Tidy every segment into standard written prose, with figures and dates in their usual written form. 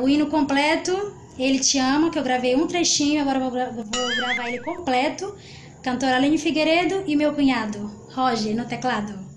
O hino completo, Ele Te Ama, que eu gravei um trechinho, agora eu vou gravar ele completo. Cantora Aline Figueiredo e meu cunhado, Roger, no teclado.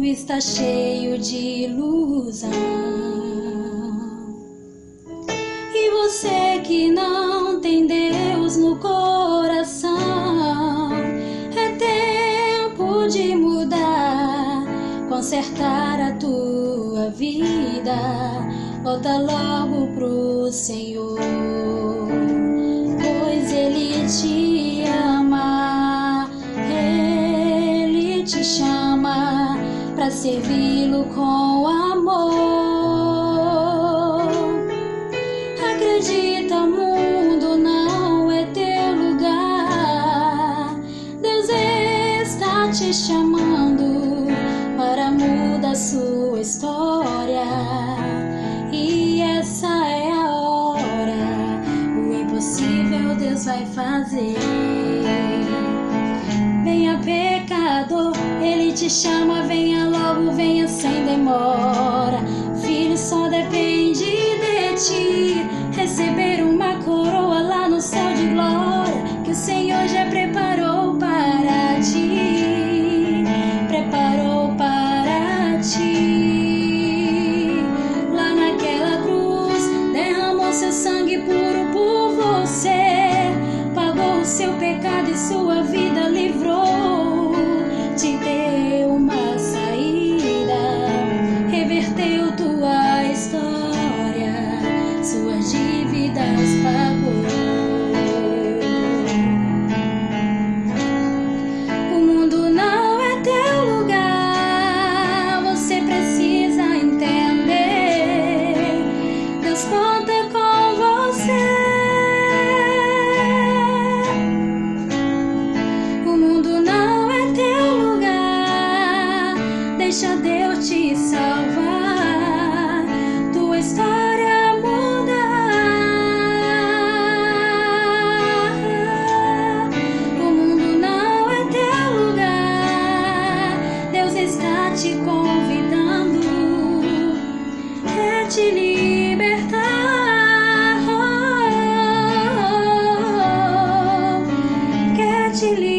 Está cheio de ilusão, e você que não tem Deus no coração, é tempo de mudar, consertar a tua vida, volta logo pro Senhor, pois Ele te ama, Ele te chama pra servi-lo com amor. Acredita, mundo não é teu lugar. Deus está te chamando para mudar sua história. E essa é a hora, o impossível Deus vai fazer. Venha, pecador, Ele te chama, venha logo, venha sem demora. Filho, só depende de ti receber uma coroa lá no céu de glória, que o Senhor já preparou para ti, preparou para ti. Lá naquela cruz derramou seu sangue puro por você, pagou o seu pecado e sua vida livrou, te deu uma saída, reverteu tua história, suas dívidas pagou. O mundo não é teu lugar, você precisa entender, Deus conta com você. Deixa Deus te salvar, tua história mudar. O mundo não é teu lugar, Deus está te convidando, quer te libertar, quer te libertar.